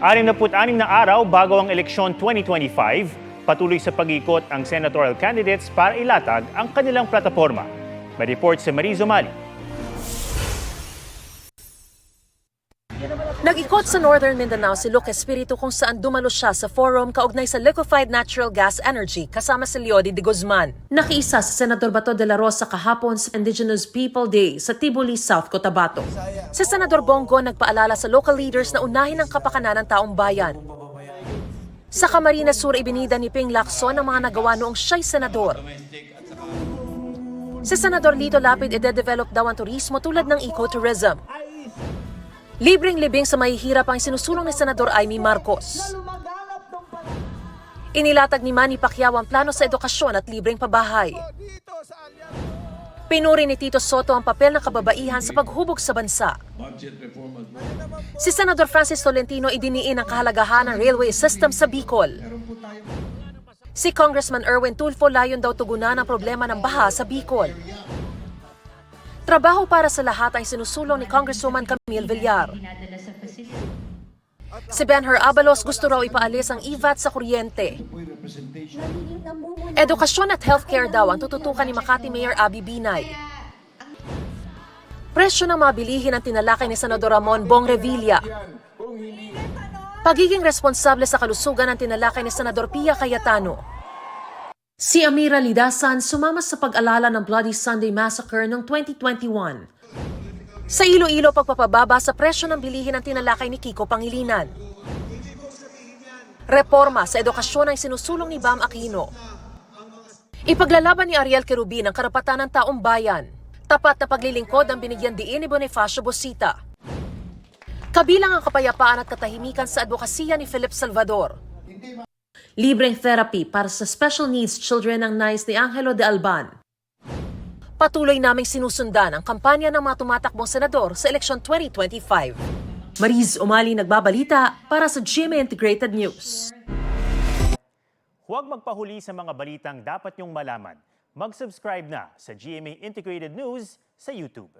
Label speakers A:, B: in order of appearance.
A: 66 na araw bago ang eleksyon 2025, patuloy sa pag-ikot ang senatorial candidates para ilatag ang kanilang plataforma. May report si Mariz Umali.
B: Nag-ikot sa Northern Mindanao si Luke Espiritu kung saan dumalo siya sa forum kaugnay sa liquefied natural gas energy kasama si Leody de Guzman. Nakiisa si Senador Bato de la Rosa kahapon sa Indigenous People Day sa Tibuli, South Cotabato. Si Senador Bongo nagpaalala sa local leaders na unahin ang kapakanan ng taong bayan. Sa Camarines Sur, ibinida ni Ping Lacson ang mga nagawa noong siya'y senador. Si Senador Lito Lapid ide-develop daw ang turismo tulad ng ecotourism. Libreng libing sa mahihirap ang sinusulong ni Senador Amy Marcos. Inilatag ni Manny Pacquiao ang plano sa edukasyon at libreng pabahay. Pinuri ni Tito Soto ang papel ng kababaihan sa paghubog sa bansa. Si Senador Francis Tolentino idiniin ang kahalagahan ng railway system sa Bicol. Si Congressman Erwin Tulfo layon daw tugunan ang problema ng baha sa Bicol. Trabaho para sa lahat ay sinusulong ni Congresswoman Camille Villar. Si Benher Abalos gusto raw ipaalis ang EVAT sa kuryente. Edukasyon at healthcare daw ang tututukan ni Makati Mayor Abby Binay. Presyo ng mga bilihin ang tinalakay ni Senador Ramon Bong Revilla. Pagiging responsable sa kalusugan ang tinalakay ni Senador Pia Cayetano. Si Amira Lidasan sumama sa pag-alala ng Bloody Sunday Massacre noong 2021. Sa Iloilo, pagpapababa sa presyo ng bilihin ang tinalakay ni Kiko Pangilinan. Reforma sa edukasyon ang sinusulong ni Bam Aquino. Ipaglalaban ni Ariel Querubin ang karapatan ng taong bayan. Tapat na paglilingkod ang binigyan diin ni Bonifacio Bosita. Kabilang ang kapayapaan at katahimikan sa advokasya ni Philip Salvador. Libreng therapy para sa special needs children ang nais ni Angelo de Alban. Patuloy naming sinusundan ang kampanya ng mga tumatakbong senador sa eleksyon 2025. Mariz Umali nagbabalita para sa GMA Integrated News.
A: Huwag magpahuli sa mga balitang dapat niyong malaman. Mag-subscribe na sa GMA Integrated News sa YouTube.